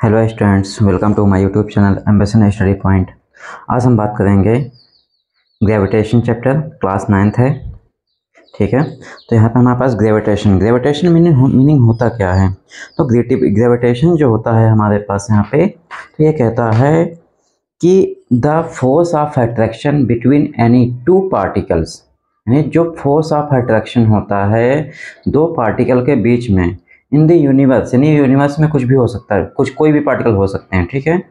Hello students, welcome to my YouTube channel ambition study point. आज हम बात करेंगे ग्रेविटेशन चैप्टर, क्लास 9th है। ठीक है, तो यहाँ पे हमारे पास ग्रेविटेशन मीनिंग होता क्या है। तो ग्रेविटेशन जो होता है हमारे पास यहाँ पे, तो ये कहता है कि the force of attraction between any two particles, यानी जो फोर्स ऑफ अट्रैक्शन होता है दो पार्टिकल के बीच में इन द यूनिवर्स, यानी यूनिवर्स में कुछ भी हो सकता है, कोई भी पार्टिकल हो सकते हैं। ठीक है,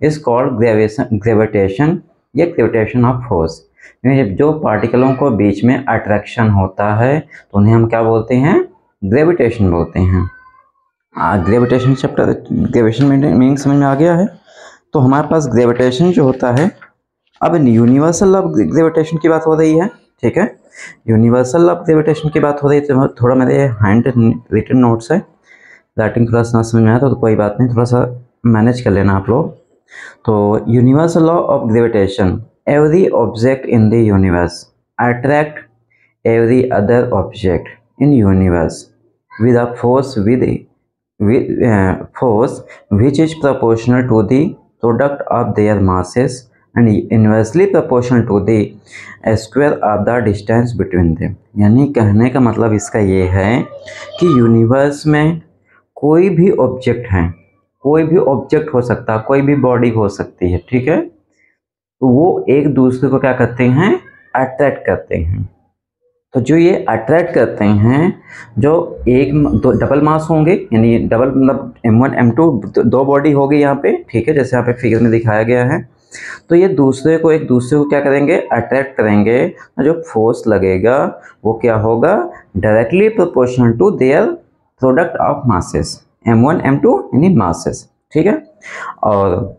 इज कॉल्ड ग्रेविटेशन या ग्रेविटेशन ऑफ फोर्स। जब जो पार्टिकलों को बीच में अट्रैक्शन होता है तो उन्हें हम क्या बोलते हैं, ग्रेविटेशन बोलते हैं। ग्रेविटेशन चैप्टर, ग्रेविटेशन मीनिंग समझ में आ गया है। तो हमारे पास ग्रेविटेशन जो होता है, अब यूनिवर्सल ऑफ ग्रेविटेशन की बात हो रही है। ठीक है, यूनिवर्सल ऑफ ग्रेविटेशन की बात हो रही है। तो थोड़ा मेरे हैंड रिटन नोट्स है, राइटिंग थोड़ा सा समझ में आया तो कोई बात नहीं, थोड़ा सा मैनेज कर लेना आप लोग। तो universal law of gravitation, every object in the universe attract every other object in universe with a force force which is proportional to the product of their masses and inversely proportional to the square of the distance between them। यानी कहने का मतलब इसका ये है कि universe में कोई भी ऑब्जेक्ट है, कोई भी ऑब्जेक्ट हो सकता है, कोई भी बॉडी हो सकती है। ठीक है, तो वो एक दूसरे को क्या करते हैं, अट्रैक्ट करते हैं। तो जो ये अट्रैक्ट करते हैं, जो दो डबल मास होंगे, यानी डबल मतलब m1 m2 दो बॉडी होगी यहाँ पे। ठीक है, जैसे यहाँ पे फिगर में दिखाया गया है। तो ये एक दूसरे को क्या करेंगे, अट्रैक्ट करेंगे। जो फोर्स लगेगा वो क्या होगा, directly proportional to their product of masses, m1 m2 यानी मासेस। ठीक है, और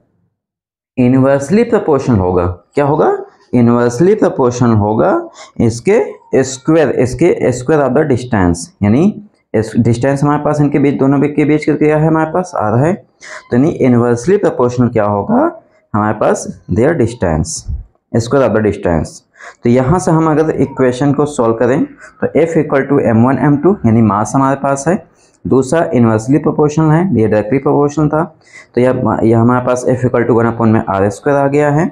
इनवर्सली प्रोपोर्शनल होगा, क्या होगा, इनवर्सली प्रोपोर्शनल होगा इसके स्क्वायर ऑफ द डिस्टेंस। यानी डिस्टेंस हमारे पास इनके बीच, दोनों के बीच क्या है, हमारे पास आ रहा है। तो यानी इनवर्सली प्रोपोर्शनल क्या होगा हमारे पास, their distance, square of the distance. तो यहाँ से हम अगर इक्वेशन को सॉल्व करें तो F equal to m1 m2 यानी मास हमारे पास है, दूसरा इनवर्सली प्रोपोर्शनल है, ये डायरेक्टली प्रोपोर्शनल था। तो यह हमारे पास F इक्वल टू 1/r² आ गया है।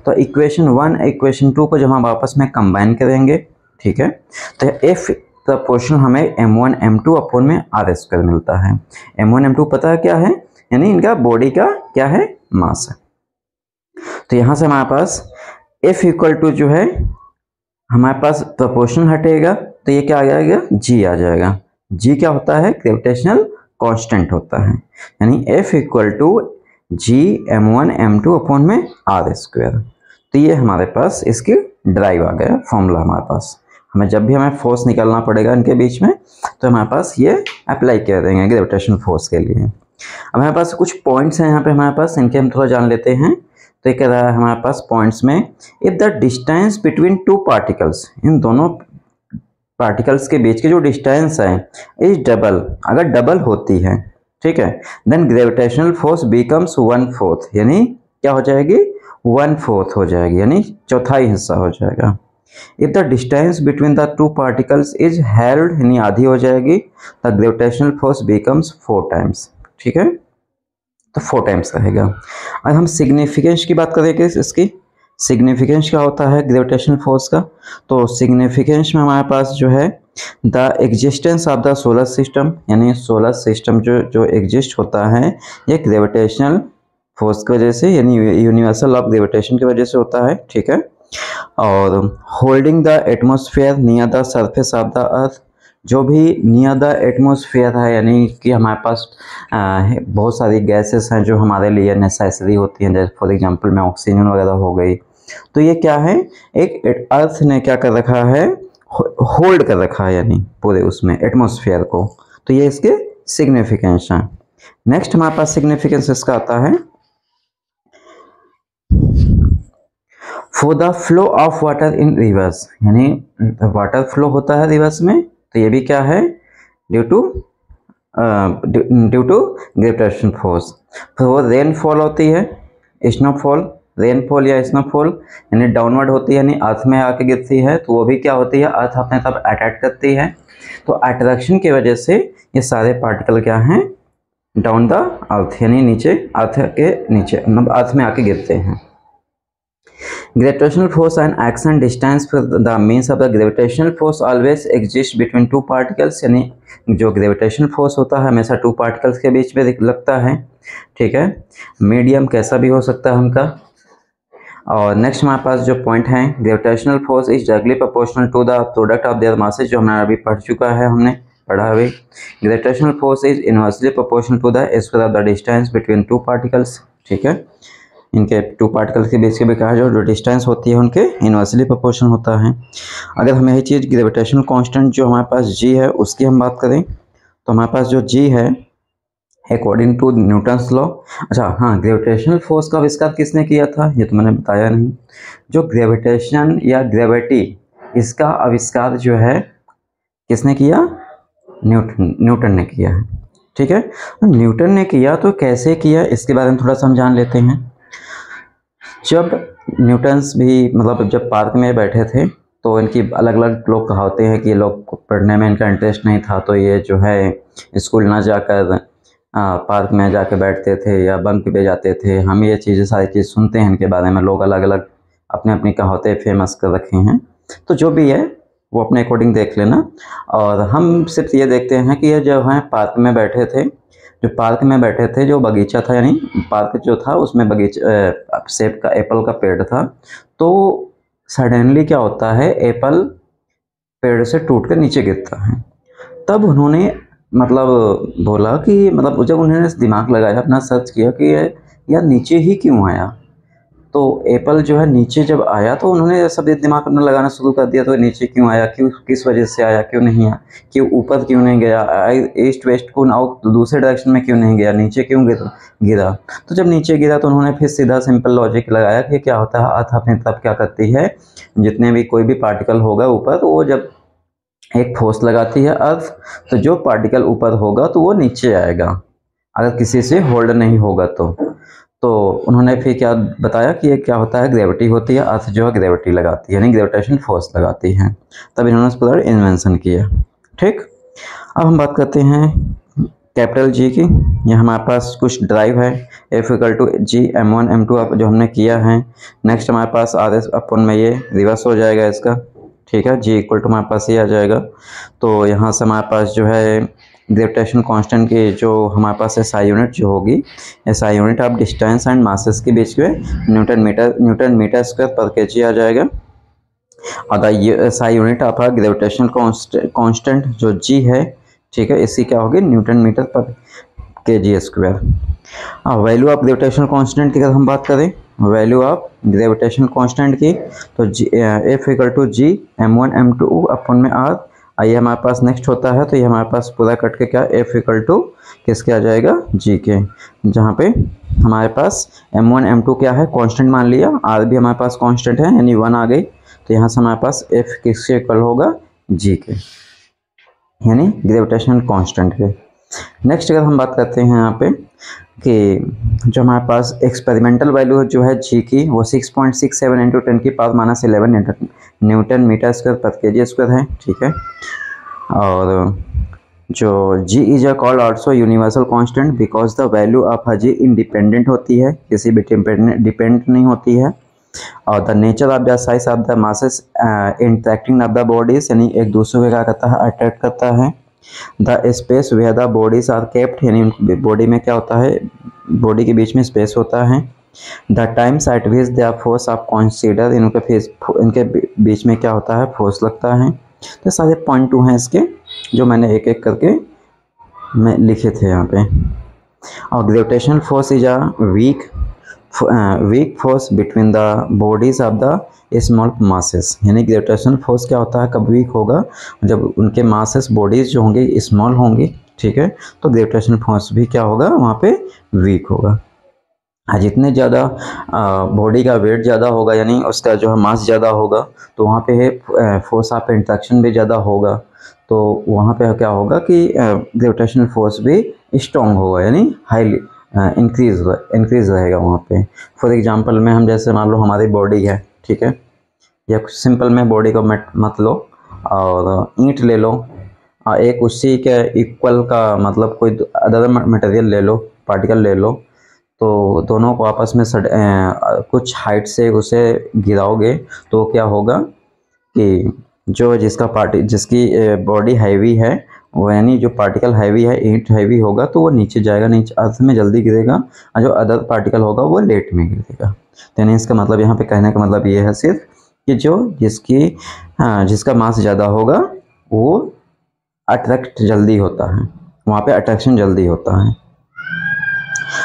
तो इक्वेशन 1 इक्वेशन 2 को जब हम आपस में कंबाइन करेंगे, ठीक है, तो F प्रोपोर्शनल हमें m1 m2 अपॉन में r² मिलता है। m1 m2 पता है क्या है, यानी इनका बॉडी का क्या है, मास है। तो यहाँ से हमारे पास F इक्वल टू जो है हमारे पास प्रोपोर्शनल हटेगा तो ये क्या आ जाएगा, G आ जाएगा। G क्या होता है, ग्रेविटेशनल कांस्टेंट होता है। यानी F equal to G m1 m2 upon में r²। तो ये हमारे पास इसकी ड्राइव आ गया फॉर्मूला हमारे पास। हमें फोर्स निकालना पड़ेगा इनके बीच में, तो हमारे पास ये अप्लाई कर देंगे ग्रेविटेशनल फोर्स के लिए। अब हमारे पास कुछ पॉइंट्स हैं यहाँ पे हमारे पास, इनके हम थोड़ा जान लेते हैं। तो ये कह रहा है हमारे पास पॉइंट्स में, if the distance between two particles, इन दोनों पार्टिकल्स के बीच की जो डिस्टेंस है इज डबल, अगर डबल होती है, ठीक है, देन ग्रेविटेशनल फोर्स बिकम्स 1/4, यानी क्या हो जाएगी, 1/4 हो जाएगी, यानी चौथाई हिस्सा हो जाएगा। If the distance between the two particles is held, यानी आधी हो जाएगी, the gravitational force becomes 4 times. ठीक है, तो 4 टाइम्स रहेगा। और हम सिग्निफिकेंस की बात करेंगे, इसकी सिग्निफिकेंस क्या होता है ग्रेविटेशनल फोर्स का। तो सिग्निफिकेंस में हमारे पास जो है the existence of the solar system, यानी सोलर सिस्टम जो एग्जिस्ट होता है ये ग्रेविटेशनल फोर्स की वजह से, यानी यूनिवर्सल ऑफ ग्रेविटेशन की वजह से होता है। ठीक है, और holding the atmosphere near the surface of the अर्थ, जो भी नियर द एटमॉस्फेयर है, यानी कि हमारे पास बहुत सारी गैसेस हैं जो हमारे लिए नेसेसरी होती हैं, जैसे फॉर एग्जांपल में ऑक्सीजन वगैरह हो गई। तो ये क्या है, एक अर्थ ने क्या कर रखा है, होल्ड कर रखा है, यानी पूरे उसमें एटमॉस्फेयर को। तो ये इसके सिग्निफिकेंस हैं। नेक्स्ट हमारे पास सिग्निफिकेंस इसका आता है, for the flow of water in reverse, यानी वाटर फ्लो होता है रिवर्स में, तो ये भी क्या है, ड्यू टू ग्रेविटेशन फोर्स। फिर वो रेनफॉल होती है, स्नोफॉल, रेनफॉल या स्नोफॉल, यानी डाउनवर्ड होती है, यानी अर्थ में आके गिरती है, तो वो भी क्या होती है, अर्थ अपने तरफ अट्रैक्ट करती है। तो अट्रैक्शन की वजह से ये सारे पार्टिकल क्या हैं, डाउन द अर्थ, यानी नीचे, अर्थ के नीचे, मतलब अर्थ में आके गिरते हैं। Gravitational force and action distance for the means of the gravitational force always exist between two particles, यानी जो ग्रेविटेशनल फोर्स होता है हमेशा टू पार्टिकल्स के बीच में लगता है, ठीक है। मीडियम कैसा भी हो सकता है उनका। और नेक्स्ट हमारे पास जो पॉइंट है, gravitational force is directly proportional to the product of their masses, जो हमने अभी पढ़ चुका है, हमने पढ़ा हुई। Gravitational force is inversely proportional to the square of the distance between two particles, ठीक है। इनके टू पार्टिकल्स के बीच के भी कहा जो डिस्टेंस होती है उनके इनवर्सली प्रोपोर्शनल होता है। अगर हम यही चीज़ ग्रेविटेशनल कांस्टेंट जो हमारे पास जी है उसकी हम बात करें तो हमारे पास जो जी है अकॉर्डिंग टू न्यूटन्स लॉ, अच्छा हाँ, ग्रेविटेशनल फोर्स का आविष्कार किसने किया था ये तो मैंने बताया नहीं। जो ग्रेविटेशन या ग्रेविटी, इसका आविष्कार जो है किसने किया, न्यूटन ने किया है, ठीक है। न्यूटन ने किया तो कैसे किया इसके बारे में थोड़ा सा हम जान लेते हैं। जब न्यूटन्स भी मतलब जब पार्क में बैठे थे तो इनकी अलग अलग लोग कहावते हैं कि ये लोग पढ़ने में इनका इंटरेस्ट नहीं था, तो ये जो है स्कूल ना जाकर पार्क में जाके बैठते थे या बंक पे जाते थे। हम ये चीज़ें सारी चीज़ सुनते हैं इनके बारे में, लोग अलग अलग अपने अपनी कहावतें फेमस कर रखे हैं। तो जो भी है वो अपने अकॉर्डिंग देख लेना। और हम सिर्फ ये देखते हैं कि ये जो है पार्क में बैठे थे, जो पार्क में बैठे थे, जो बगीचा था, यानी पार्क जो था उसमें बगीचा सेब का, एप्पल का पेड़ था। तो सडनली क्या होता है, एप्पल पेड़ से टूट कर नीचे गिरता है। तब उन्होंने मतलब बोला कि मतलब जब उन्होंने दिमाग लगाया, अपना सर्च किया कि यार नीचे ही क्यों आया। तो एप्पल जो है नीचे जब आया तो उन्होंने सब दिमाग अपना लगाना शुरू कर दिया, तो नीचे क्यों आया, क्यों, किस वजह से आया, क्यों नहीं आया, क्यों ऊपर क्यों नहीं गया, ईस्ट वेस्ट को ना दूसरे डायरेक्शन में क्यों नहीं गया, नीचे क्यों गिरा। तो जब नीचे गिरा तो उन्होंने फिर सीधा सिंपल लॉजिक लगाया कि क्या होता है, अर्थ अपनी तरफ क्या करती है, जितने भी कोई भी पार्टिकल होगा ऊपर, तो वो जब एक फोर्स लगाती है अर्थ, तो जो पार्टिकल ऊपर होगा तो वो नीचे आएगा, अगर किसी से होल्ड नहीं होगा तो उन्होंने फिर क्या बताया कि ये क्या होता है, ग्रेविटी होती है, अर्थ जो है ग्रेविटी लगाती है, यानी ग्रेविटेशनल फोर्स लगाती है। तब इन्होंने पूरा इन्वेंशन किया, ठीक। अब हम बात करते हैं कैपिटल जी की। ये हमारे पास कुछ ड्राइव है, F = G m1 m2 जो हमने किया है। नेक्स्ट हमारे पास RS अपन में ये रिवर्स हो जाएगा इसका, ठीक है। G = हमारे पास ये आ जाएगा। तो यहाँ से हमारे पास जो है ग्रेविटेशन कांस्टेंट की जो हमारे पास SI यूनिट जो होगी, SI unit of distance and masses के बीच में न्यूटन मीटर स्क्वायर पर kg आ जाएगा। और the SI unit of gravitational constant जो G है, ठीक है, इसकी क्या होगी, न्यूटन मीटर पर kg square. Value of gravitational constant की अगर हम बात करें, वैल्यू ऑफ ग्रेविटेशनल कांस्टेंट की, तो F = G m1 m2 अपन में R। ये हमारे पास नेक्स्ट होता है, तो ये हमारे पास पूरा कट के क्या F = किसके आ जाएगा, G के, जहाँ पे हमारे पास m1 m2 क्या है, कांस्टेंट मान लिया, R भी हमारे पास कांस्टेंट है, यानी 1 आ गई। तो यहाँ से हमारे पास F किसके इक्वल होगा, G के, यानी ग्रेविटेशनल कांस्टेंट के। नेक्स्ट अगर हम बात करते हैं यहाँ पे कि जो हमारे पास एक्सपेरिमेंटल वैल्यू जो है G की, वो 6.67 × 10⁻11 न्यूटन मीटर स्क्वायर पर kg स्क्वायर है, ठीक है। और जो G is called also universal constant because the value of G independent होती है, किसी भी डिपेंड नहीं होती है। और the nature of the size of the masses interacting of the bodies, यानी एक दूसरे को क्या करता है, अट्रैक्ट करता है। The space where the bodies are kept, यानी बॉडी में क्या होता है, बॉडी के बीच में स्पेस होता है। The times at which they are force of consider, इनके बीच में क्या होता है, फोर्स लगता है। तो सारे पॉइंट 2 हैं इसके, जो मैंने एक एक करके मैं लिखे थे यहाँ पे। और gravitational force is a weak force between the bodies of the small masses, यानी ग्रेविटेशनल फोर्स क्या होता है, कब वीक होगा, जब उनके मासेस बॉडीज जो होंगे स्मॉल होंगी, ठीक है। तो ग्रेविटेशनल फोर्स भी क्या होगा, वहाँ पे वीक होगा। जितने ज़्यादा बॉडी का वेट ज़्यादा होगा, यानी उसका जो है मास ज़्यादा होगा, तो वहाँ पे फोर्स ऑफ इंट्रैक्शन भी ज़्यादा होगा। तो वहाँ पे क्या होगा कि ग्रेविटेशनल फोर्स भी स्ट्रॉन्ग होगा, यानी हाईली इंक्रीज रहेगा वहाँ पे। फॉर एग्जांपल में हम जैसे मान लो हमारी बॉडी है, ठीक है, या कुछ सिंपल में बॉडी को मत लो और ईंट ले लो हाँ, एक उसी के इक्वल का मतलब कोई अदर मटेरियल ले लो, पार्टिकल ले लो, तो दोनों को आपस में कुछ हाइट से उसे गिराओगे तो क्या होगा कि जो जिसकी बॉडी हैवी है, वो यानी जो पार्टिकल हैवी है, ईंट हैवी होगा तो वो नीचे जाएगा, नीचे अर्थ में जल्दी गिरेगा, और जो अदर पार्टिकल होगा वो लेट में गिरेगा। तो यानी इसका मतलब यहाँ पे कहने का मतलब ये है सिर्फ कि जिसका मास ज़्यादा होगा वो अट्रैक्ट जल्दी होता है, वहाँ पे अट्रैक्शन जल्दी होता है।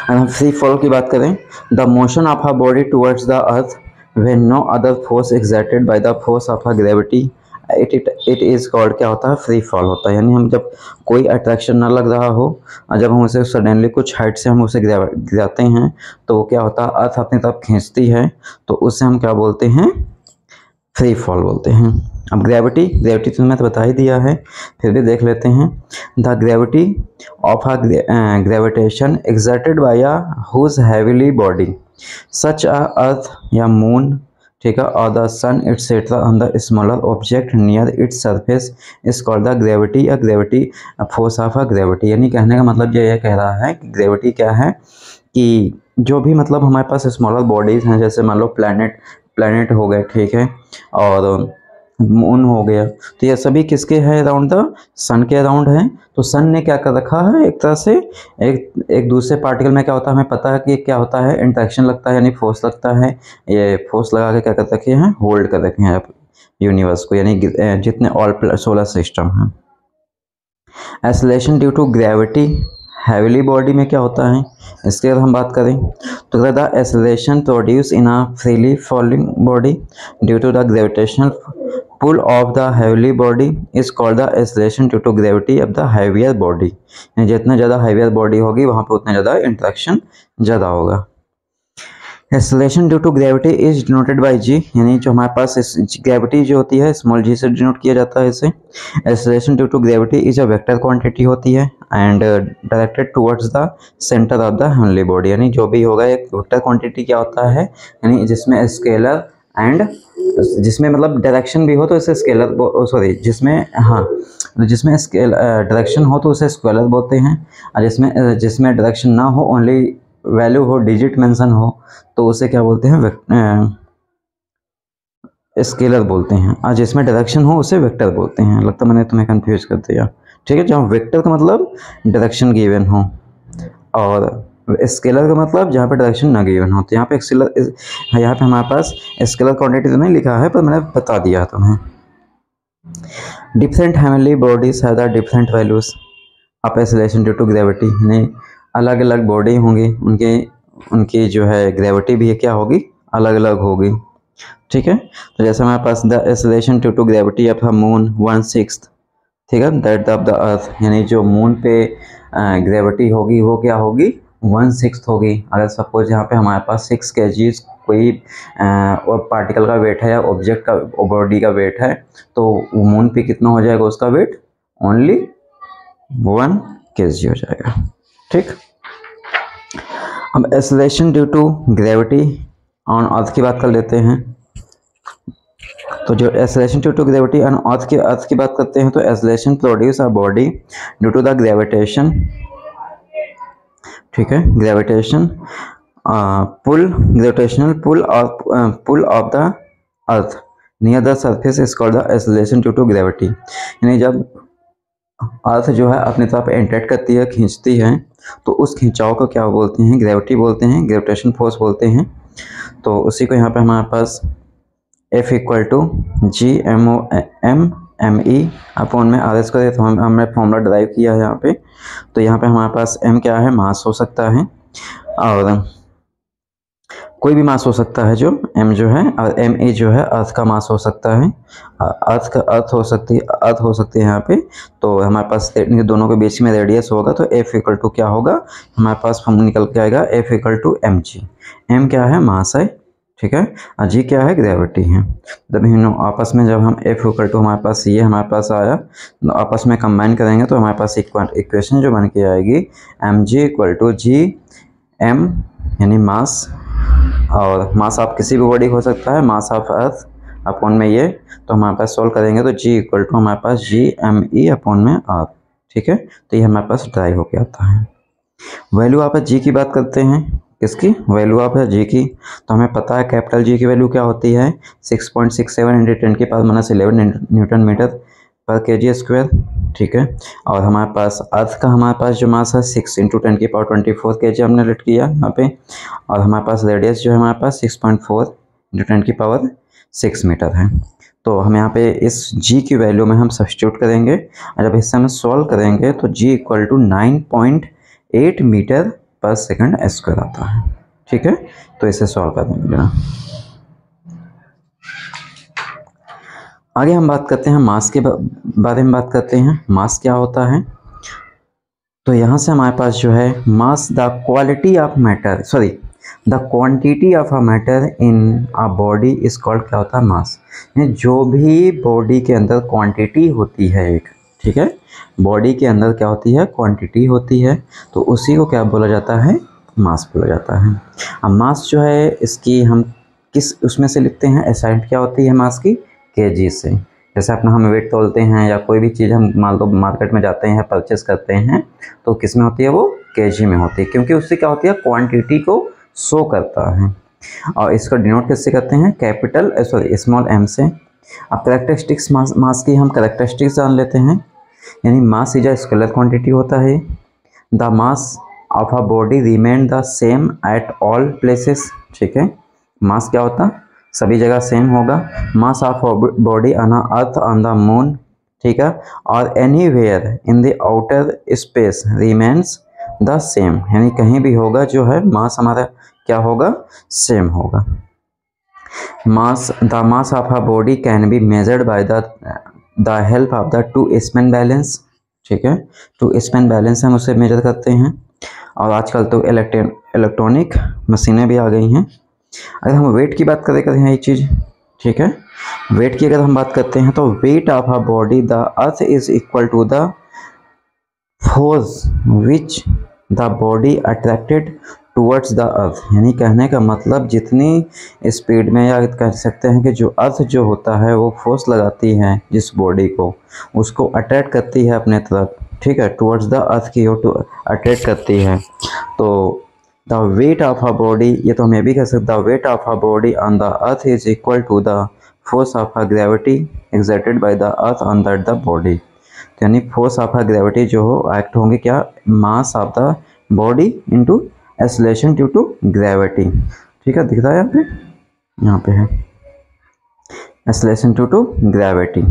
अगर हम फ्री फॉल की बात करें, the motion of a body towards the earth when no other force exerted by the force of a gravity, it is called, क्या होता है, फ्री फॉल होता है। यानी हम जब कोई अट्रैक्शन ना लग रहा हो और जब हम उसे सडनली कुछ हाइट से हम उसे गिराते हैं तो वो क्या होता है, अर्थ अपनी तरफ खींचती है, तो उससे हम क्या बोलते हैं, फ्री फॉल बोलते हैं। अब ग्रेविटी तो मैं तो बता ही दिया है, फिर भी देख लेते हैं। The gravity of a gravitation exerted by a huge heavily body such a earth या मून, ठीक है, और the sun etcetera on the smaller object near its surface is called the gravity, या gravity force of a gravity. यानी कहने का मतलब ये कह रहा है कि ग्रेविटी क्या है कि जो भी मतलब हमारे पास स्मॉलर बॉडीज हैं, जैसे मान लो प्लैनेट हो गए, ठीक है, और मून हो गया, तो ये सभी किसके हैं, अराउंड द सन के अराउंड हैं। तो सन ने क्या कर रखा है, एक तरह से एक दूसरे पार्टिकल में क्या होता है, हमें पता है कि क्या होता है, इंट्रैक्शन लगता है, यानी फोर्स लगता है। ये फोर्स लगा के क्या कर रखे हैं, होल्ड कर रखे हैं यूनिवर्स को, यानी जितने ऑल सोलर सिस्टम हैं। Acceleration due to gravity heavenly body में क्या होता है, इसके अगर हम बात करें तो the acceleration produce in a freely falling body due to the gravitational pull of the heavenly body is called the acceleration due to gravity of the heavier body. जितना ज़्यादा हैवियर बॉडी होगी वहाँ पर उतना ज़्यादा इंट्रैक्शन ज़्यादा होगा। Acceleration due to gravity is denoted by g, यानी जो हमारे पास ग्रेविटी जो होती है स्मॉल जी से डिनोट किया जाता है इसे। Acceleration due to gravity is a vector quantity होती है and directed towards the centre of the heavenly body. यानी जो भी होगा एक वेक्टर क्वांटिटी क्या होता है, यानी जिसमें स्केलर एंड जिसमें मतलब डायरेक्शन भी हो तो इसे स्केलर, सॉरी जिसमें, हाँ, जिसमें स्केल डायरेक्शन हो तो उसे स्केलर बोलते हैं, और जिसमें डायरेक्शन ना हो, ओनली वैल्यू हो, डिजिट मेंशन हो, तो उसे क्या बोलते हैं, स्केलर बोलते हैं, और जिसमें डायरेक्शन हो उसे वेक्टर बोलते हैं। लगता मैंने तुम्हें कंफ्यूज कर दिया, ठीक है। जहाँ वेक्टर का मतलब डायरेक्शन गिवन हो और स्केलर का मतलब जहाँ पे डायरेक्शन ना गिवन हो। तो यहाँ पे यहाँ पे हमारे पास स्केलर क्वांटिटी तो नहीं लिखा है, पर मैंने बता दिया तुम्हें। Different heavenly bodies have the different values of acceleration due to gravity, यानी अलग अलग बॉडी होंगी, उनकी जो है ग्रेविटी भी क्या होगी, अलग अलग होगी, ठीक है। तो जैसे हमारे पास the acceleration due to gravity of the moon 1/6, ठीक है, दैट ऑफ द अर्थ, यानी जो मून पे ग्रेविटी होगी वो क्या होगी, 1/6 होगी। अगर सपोज यहाँ पे हमारे पास 6 kg कोई पार्टिकल का वेट है या ऑब्जेक्ट का बॉडी का वेट है, तो मून पे कितना हो जाएगा उसका वेट, ओनली 1 kg हो जाएगा, ठीक। अब acceleration due to gravity on earth की बात कर लेते हैं। तो जो acceleration due to gravity on earth की बात करते हैं, तो acceleration produce a body due to the gravitation, ठीक है, gravitational pull of the earth near the surface is called the acceleration due to gravity. यानी जब अर्थ जो है अपनी तरफ एंट्रेट करती है, खींचती है, तो उस खिंचाव को क्या बोलते हैं, ग्रेविटी बोलते हैं, ग्रेविटेशन फोर्स बोलते हैं। तो उसी को यहाँ पे हमारे पास F equal to G/m/e upon में RS को तो हमने फॉर्मूला ड्राइव किया है यहाँ पे। तो यहाँ पे हमारे पास m क्या है, मास हो सकता है, और कोई भी मास हो सकता है जो m जो है, और ma जो है अर्थ का मास हो सकता है, अर्थ हो सकती है यहाँ पे। तो हमारे पास दोनों के बीच में रेडियस होगा, तो F इक्वल टू क्या होगा, हमारे पास फॉर्मूला निकल के आएगा F equal to mg। m क्या है, मास है, ठीक है, और g क्या है, ग्रेविटी है। जब इन आपस में जब हम F इक्वल टू हमारे पास ये हमारे पास आया, तो आपस में कंबाइन करेंगे तो हमारे पास इक्वेशन जो बन के आएगी mg इक्वल टू Gm, यानी मास, और मास ऑफ किसी भी बॉडी हो सकता है, मास ऑफ अर्थ अपॉन में ये, तो हमारे पास सॉल्व करेंगे तो जी इक्वल टू हमारे पास जी एम ई अपॉन में आर, ठीक है। तो ये हमारे पास ड्राइव होके आता है। वैल्यू आप जी की बात करते हैं, किसकी वैल्यू आप जी की, तो हमें पता है कैपिटल जी की वैल्यू क्या होती है 6.67 × 10⁻11 न्यूटन मीटर पर केजी स्क्वायर, ठीक है। और हमारे पास अर्थ का हमारे पास जो मास है 6 × 10⁻24 केजी हमने लिट किया यहाँ पे, और हमारे पास रेडियस जो है हमारे पास 6.4 × 10⁻6 मीटर है। तो हम यहाँ पे इस g की वैल्यू में हम सब्स्टिट्यूट करेंगे, और जब इससे हम सॉल्व करेंगे तो g इक्वल टू 9.8 मीटर पर सेकंड स्क्वायर आता है, ठीक है। तो इसे सॉल्व कर देंगे। आगे हम बात करते हैं मास के बारे में बात करते हैं, मास क्या होता है। तो यहाँ से हमारे पास जो है mass the quality of matter, sorry the quantity of a matter in a body is called, क्या होता है मास। जो भी बॉडी के अंदर क्वांटिटी होती है एक, ठीक है, बॉडी के अंदर क्या होती है क्वांटिटी होती है, तो उसी को क्या बोला जाता है मास बोला जाता है। अब मास जो है इसकी हम किस उसमें से लिखते हैं, एसआई क्या होती है मास की केजी से। जैसे अपना हम वेट तोलते हैं या कोई भी चीज़ हम मान लो मार्केट में जाते हैं परचेस करते हैं तो किस में होती है वो केजी में होती है, क्योंकि उससे क्या होती है क्वांटिटी को शो करता है। और इसको डिनोट किससे करते हैं कैपिटल सॉरी स्मॉल एम से। अब कैरेक्टरिस्टिक्स मास की हम कैरेक्टरिस्टिक्स जान लेते हैं, यानी mass is a scalar quantity होता है। The mass of a body remain the same at all places, ठीक है। मास क्या होता सभी जगह सेम होगा। Mass of body on earth on the moon, ठीक है, और anywhere in the outer space remains the same, यानी कहीं भी होगा जो है मास हमारा क्या होगा सेम होगा। Mass the mass of a body can be measured by the help of the two span balance, ठीक है। टू स्पैन बैलेंस हम उसे मेजर करते हैं, और आजकल तो इलेक्ट्रॉनिक मशीनें भी आ गई हैं। अगर हम वेट की बात करें ये चीज़, ठीक है, वेट की अगर हम बात करते हैं तो weight of a body the earth is equal to the force which the body attracted towards the earth, यानी कहने का मतलब जितनी स्पीड में या कह सकते हैं कि जो अर्थ जो होता है वो फोर्स लगाती है जिस बॉडी को, उसको अट्रैक्ट करती है अपने तरफ, ठीक है, टूवर्ड्स द अर्थ की ओर अट्रैक्ट करती है। तो the weight of a body, ये तो हम ये भी कह सकते, the weight of a body on the earth is equal to the force of a gravity exerted by the earth on that the body, यानी फोर्स ऑफ अ ग्रेविटी जो हो एक्ट होंगे क्या mass of the body into acceleration due to gravity, ठीक है, दिख रहा है यहाँ पे है एक्सेलरेशन ड्यू टू ग्रेविटी।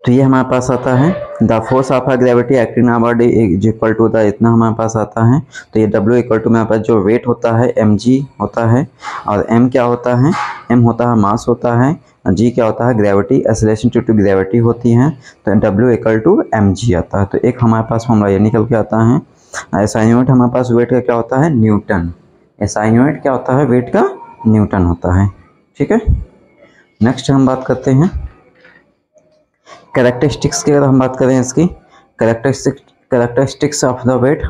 तो ये हमारे पास आता है the force of a gravity acting on body is equal to the, इतना हमारे पास आता है। तो ये W इक्वल टू मेरे पास जो वेट होता है mg होता है, और m क्या होता है, m होता है मास होता है, g क्या होता है gravity, acceleration due to gravity होती है, तो W इक्वल टू mg आता है। तो एक हमारे पास फॉर्मूला ये निकल के आता है। एसआई यूनिट हमारे पास वेट का क्या होता है न्यूटन, एसआई यूनिट क्या होता है वेट का न्यूटन होता है, ठीक है। नेक्स्ट हम बात करते हैं कैरेक्टरिस्टिक्स की। अगर हम बात करें इसकी कैरेक्टरिस्टिक्स ऑफ द वेट,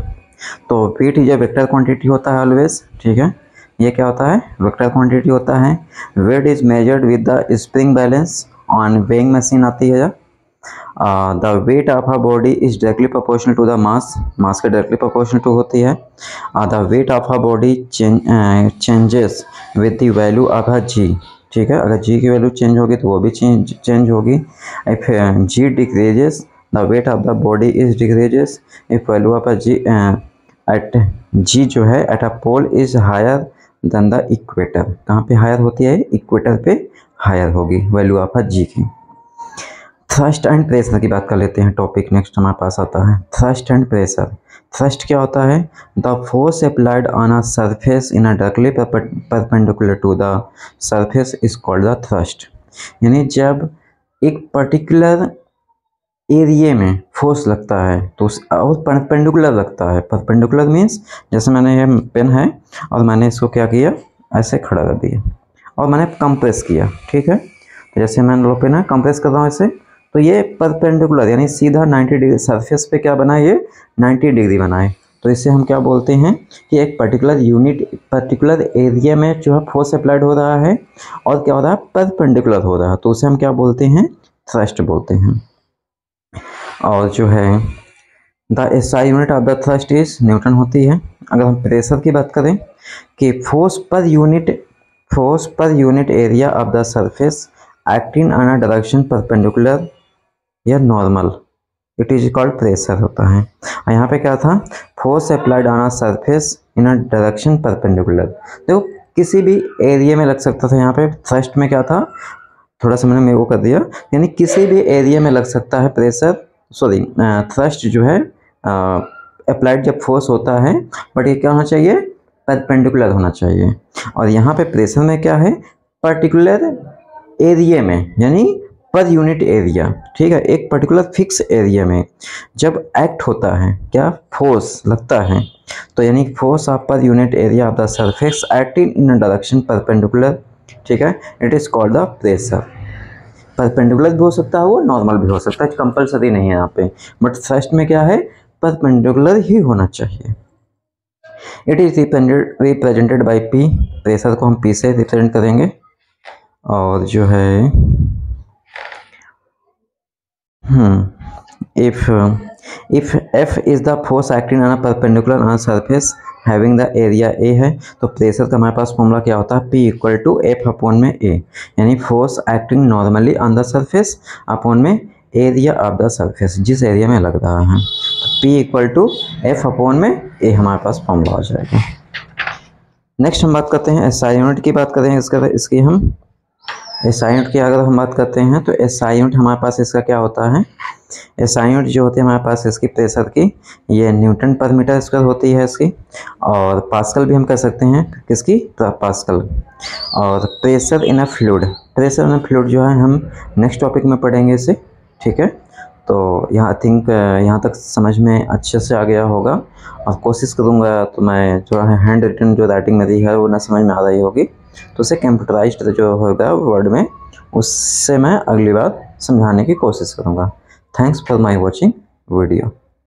तो weight is a vector quantity होता है ऑलवेज, ठीक है, ये क्या होता है वेक्टर क्वांटिटी होता है। Weight is measured with the spring balance on weighing machine आती है। The weight of a body is directly proportional to the mass, mass के डायरेक्टली प्रोपोर्शनल टू होती है। The weight of a body changes with the value of a g, ठीक है, अगर जी की value change होगी तो वो भी चेंज होगी। If g decreases the weight of the body is decreases, if value of g at g जो है at a pole is higher than the equator, कहाँ पे हायर होती है इक्वेटर पे हायर होगी वैल्यू ऑफ जी की। थ्रस्ट एंड प्रेशर की बात कर लेते हैं, टॉपिक नेक्स्ट हमारे पास आता है थ्रस्ट एंड प्रेशर। थ्रस्ट क्या होता है the force applied on a surface in a directly perpendicular to the surface is called the thrust, यानी जब एक पर्टिकुलर एरिया में फोर्स लगता है तो उस और परपेंडिकुलर लगता है। परपेंडिकुलर मीन्स जैसे मैंने ये पेन है और मैंने इसको क्या किया ऐसे खड़ा कर दिया और मैंने कंप्रेस किया, ठीक है, तो जैसे मैंने लो पेन है कंप्रेस कर रहा हूँ ऐसे, तो ये परपेंडिकुलर यानी सीधा 90 डिग्री सरफेस पे क्या बना ये 90 डिग्री बनाए, तो इसे हम क्या बोलते हैं कि एक पर्टिकुलर एरिया में जो है फोर्स अप्लाइड हो रहा है और क्या हो रहा है, परपेंडिकुलर हो रहा है, तो उसे हम क्या बोलते हैं, थ्रस्ट बोलते हैं। और जो है the SI unit of the thrust is Newton होती है। अगर हम प्रेशर की बात करें कि force per unit area of the surface acting on a direction perpendicular या normal, it is called pressure होता है। और यहाँ पे क्या था, force applied on a surface in a direction perpendicular. देखो किसी भी एरिया में लग सकता था, यहाँ पे थ्रस्ट में क्या था, थोड़ा सा मैंने वो कर दिया, यानी किसी भी एरिया में लग सकता है प्रेशर, सॉरी थ्रस्ट जो है अप्लाइड जब फोर्स होता है, बट ये क्या होना चाहिए, परपेंडिकुलर होना चाहिए। और यहाँ पे प्रेशर में क्या है, पर्टिकुलर एरिया में, यानी पर यूनिट एरिया, ठीक है, एक पर्टिकुलर फिक्स एरिया में जब एक्ट होता है, क्या फोर्स लगता है, तो यानी फोर्स ऑफ पर unit area of the surface acting in a direction perpendicular, ठीक है, it is called the pressure. Perpendicular भी हो सकता है, वो नॉर्मल भी हो सकता है, कंपलसरी नहीं है यहाँ पे, बट थ्रस्ट में क्या है, परपेंडिकुलर ही होना चाहिए। It is represented by P, pressure को हम पी से रिप्रेजेंट करेंगे। और जो है if F is the force acting on a perpendicular on a surface having the area A है, तो प्रेशर का हमारे पास फॉर्मूला क्या होता है, P equal to F upon में A, यानी force acting normally on the surface upon में एरिया ऑफ द सरफेस, जिस एरिया में लग रहा है, P equal to F upon में A हमारे पास फॉर्मूला आ जाएगा। नेक्स्ट हम बात करते हैं एसआई यूनिट की, बात करें इसकी हम एसआई यूनिट की अगर हम बात करते हैं तो एसआई यूनिट हमारे पास इसका क्या होता है, एसआई यूनिट जो होती है हमारे पास इसकी प्रेशर की, ये न्यूटन पर मीटर स्क्वायर होती है इसकी, और पास्कल भी हम कह सकते हैं, किसकी, पास्कल। और प्रेशर इन अ फ्लूइड जो है हम नेक्स्ट टॉपिक में पढ़ेंगे इसे, ठीक है। तो यहाँ थिंक यहाँ तक समझ में अच्छे से आ गया होगा, और कोशिश करूँगा तो मैं जो है हैंड रिटन जो राइटिंग मेरी है वो ना समझ में आ रही होगी, तो उसे कंप्यूटराइज्ड जो होगा वर्ड में, उससे मैं अगली बार समझाने की कोशिश करूँगा। Thanks for my watching video.